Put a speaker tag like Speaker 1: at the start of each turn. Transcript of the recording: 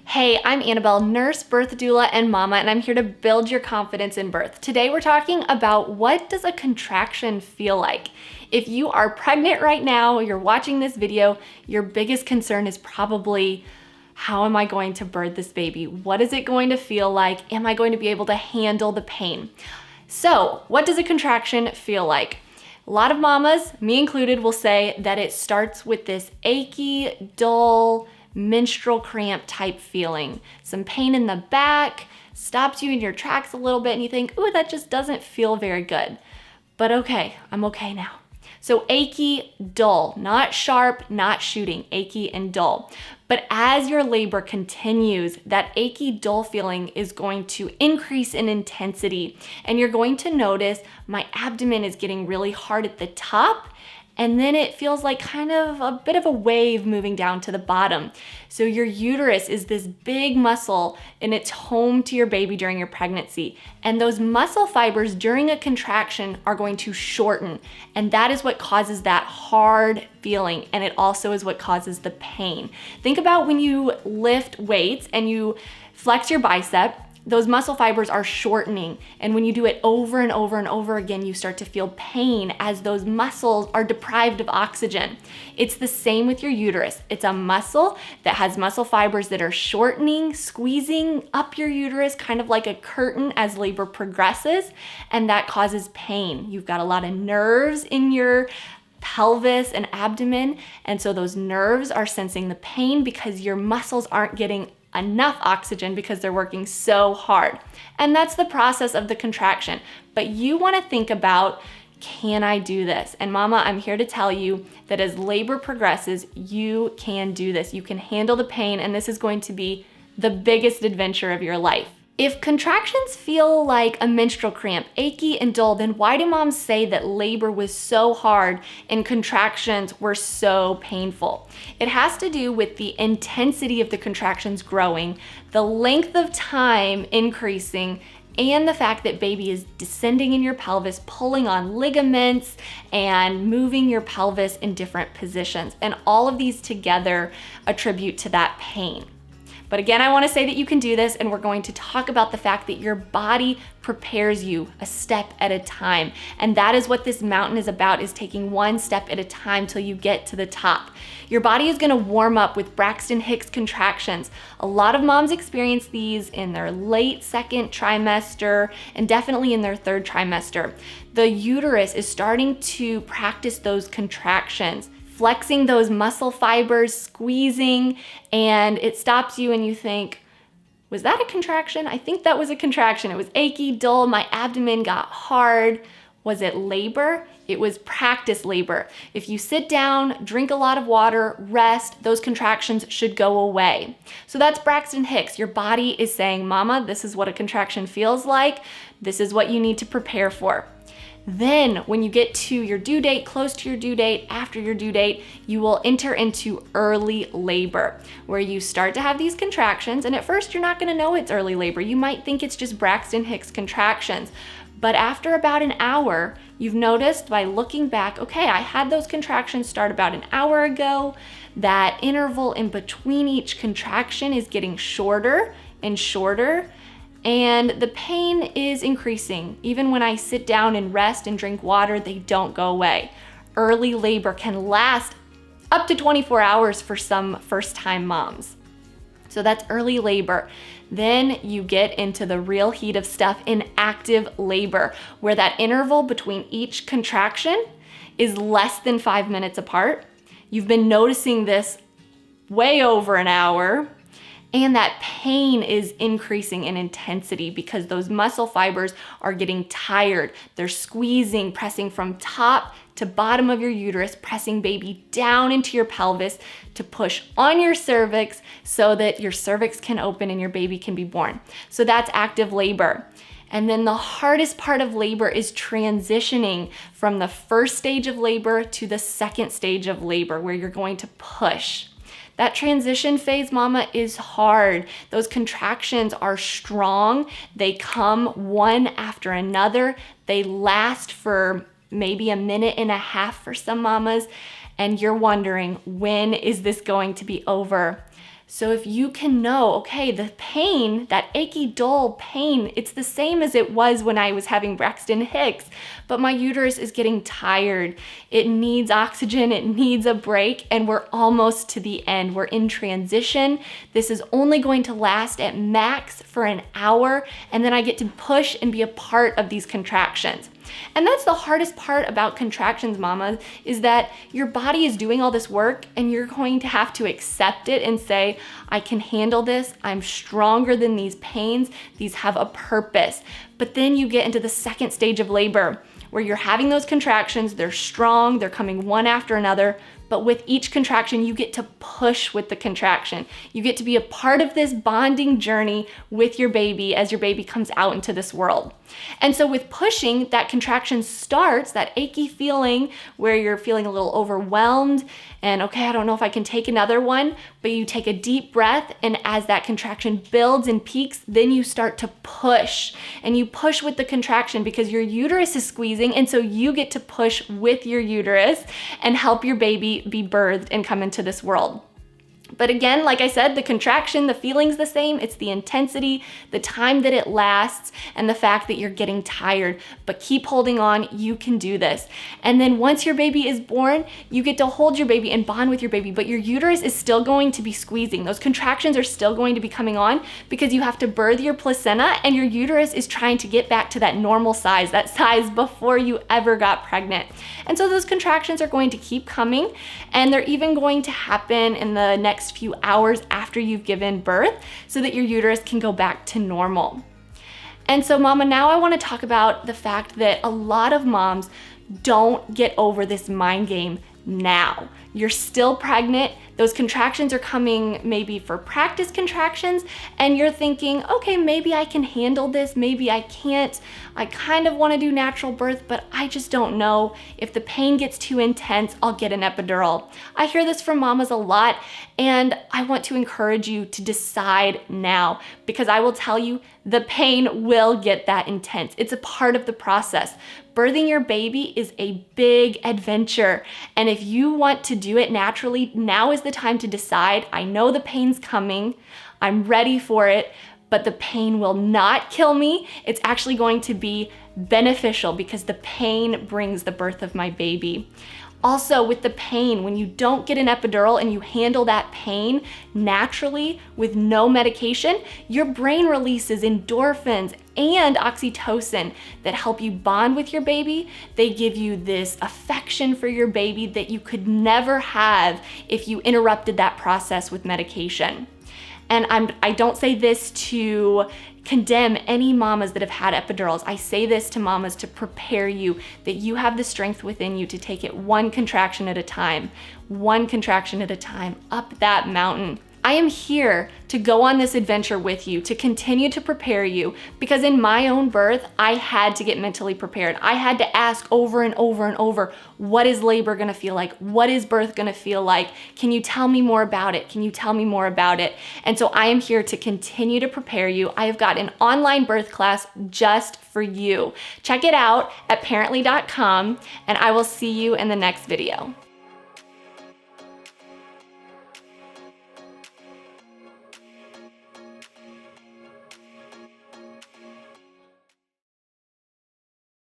Speaker 1: Hey, I'm Annabelle, nurse, birth doula, and mama, and I'm here to build your confidence in birth. Today we're talking about what does a contraction feel like? If you are pregnant right now, you're watching this video, your biggest concern is probably, how am I going to birth this baby? What is it going to feel like? Am I going to be able to handle the pain? So, what does a contraction feel like? A lot of mamas, me included, will say that it starts with this achy, dull, menstrual cramp type feeling. Some pain in the back, stops you in your tracks a little bit and you think, ooh, that just doesn't feel very good. But okay, I'm okay now. So achy, dull, not sharp, not shooting, achy and dull. But as your labor continues, that achy, dull feeling is going to increase in intensity. And you're going to notice my abdomen is getting really hard at the top. And then it feels like kind of a bit of a wave moving down to the bottom. So your uterus is this big muscle and it's home to your baby during your pregnancy. And those muscle fibers during a contraction are going to shorten. And that is what causes that hard feeling. And it also is what causes the pain. Think about when you lift weights and you flex your bicep, those muscle fibers are shortening. And when you do it over and over and over again, you start to feel pain as those muscles are deprived of oxygen. It's the same with your uterus. It's a muscle that has muscle fibers that are shortening, squeezing up your uterus, kind of like a curtain as labor progresses, and that causes pain. You've got a lot of nerves in your pelvis and abdomen, and so those nerves are sensing the pain because your muscles aren't getting enough oxygen because they're working so hard. And that's the process of the contraction. But you want to think about, can I do this? And mama, I'm here to tell you that as labor progresses, you can do this. You can handle the pain, and this is going to be the biggest adventure of your life. If contractions feel like a menstrual cramp, achy and dull, then why do moms say that labor was so hard and contractions were so painful? It has to do with the intensity of the contractions growing, the length of time increasing, and the fact that baby is descending in your pelvis, pulling on ligaments and moving your pelvis in different positions. And all of these together attribute to that pain. But again, I want to say that you can do this, and we're going to talk about the fact that your body prepares you a step at a time. And that is what this mountain is about, is taking one step at a time till you get to the top. Your body is going to warm up with Braxton-Hicks contractions. A lot of moms experience these in their late second trimester and definitely in their third trimester. The uterus is starting to practice those contractions, flexing those muscle fibers, squeezing, and it stops you and you think, was that a contraction? I think that was a contraction. It was achy, dull, my abdomen got hard. Was it labor? It was practice labor. If you sit down, drink a lot of water, rest, those contractions should go away. So that's Braxton-Hicks. Your body is saying, mama, this is what a contraction feels like. This is what you need to prepare for. Then when you get to your due date, close to your due date, after your due date, you will enter into early labor, where you start to have these contractions. And at first you're not gonna know it's early labor. You might think it's just Braxton-Hicks contractions. But after about an hour, you've noticed by looking back, okay, I had those contractions start about an hour ago. That interval in between each contraction is getting shorter and shorter. And the pain is increasing. Even when I sit down and rest and drink water, they don't go away. Early labor can last up to 24 hours for some first-time moms. So that's early labor. Then you get into the real heat of stuff in active labor, where that interval between each contraction is less than 5 minutes apart. You've been noticing this way over an hour. And that pain is increasing in intensity because those muscle fibers are getting tired. They're squeezing, pressing from top to bottom of your uterus, pressing baby down into your pelvis to push on your cervix so that your cervix can open and your baby can be born. So that's active labor. And then the hardest part of labor is transitioning from the first stage of labor to the second stage of labor, where you're going to push. That transition phase, mama, is hard. Those contractions are strong. They come one after another. They last for maybe a minute and a half for some mamas, and you're wondering, when is this going to be over? So if you can know, okay, the pain, that achy, dull pain, it's the same as it was when I was having Braxton-Hicks, but my uterus is getting tired. It needs oxygen, it needs a break, and we're almost to the end. We're in transition. This is only going to last at max for an hour, and then I get to push and be a part of these contractions. And that's the hardest part about contractions, mama, is that your body is doing all this work and you're going to have to accept it and say, I can handle this. I'm stronger than these pains. These have a purpose. But then you get into the second stage of labor where you're having those contractions. They're strong. They're coming one after another. But with each contraction, you get to push with the contraction. You get to be a part of this bonding journey with your baby as your baby comes out into this world. And so with pushing, that contraction starts, that achy feeling where you're feeling a little overwhelmed and okay, I don't know if I can take another one, but you take a deep breath, and as that contraction builds and peaks, then you start to push. And you push with the contraction because your uterus is squeezing, and so you get to push with your uterus and help your baby be birthed and come into this world. But again, like I said, the contraction, the feeling's the same. It's the intensity, the time that it lasts, and the fact that you're getting tired. But keep holding on, you can do this. And then once your baby is born, you get to hold your baby and bond with your baby, but your uterus is still going to be squeezing. Those contractions are still going to be coming on because you have to birth your placenta, and your uterus is trying to get back to that normal size, that size before you ever got pregnant. And so those contractions are going to keep coming, and they're even going to happen in the next few hours after you've given birth so that your uterus can go back to normal. And so mama, now I want to talk about the fact that a lot of moms don't get over this mind game now. You're still pregnant. Those contractions are coming maybe for practice contractions, and you're thinking, okay, maybe I can handle this, maybe I can't. I kind of want to do natural birth, but I just don't know. If the pain gets too intense, I'll get an epidural. I hear this from mamas a lot, and I want to encourage you to decide now, because I will tell you, the pain will get that intense. It's a part of the process. Birthing your baby is a big adventure, and if you want to do it naturally, now is the time to decide. I know the pain's coming, I'm ready for it, but the pain will not kill me. It's actually going to be beneficial because the pain brings the birth of my baby. Also, with the pain, when you don't get an epidural and you handle that pain naturally with no medication, your brain releases endorphins and oxytocin that help you bond with your baby. They give you this affection for your baby that you could never have if you interrupted that process with medication. And I don't say this to condemn any mamas that have had epidurals. I say this to mamas to prepare you that you have the strength within you to take it one contraction at a time, up that mountain. I am here to go on this adventure with you, to continue to prepare you, because in my own birth, I had to get mentally prepared. I had to ask over and over and over, what is labor gonna feel like? What is birth gonna feel like? Can you tell me more about it? Can you tell me more about it? And so I am here to continue to prepare you. I have got an online birth class just for you. Check it out at parently.com, and I will see you in the next video.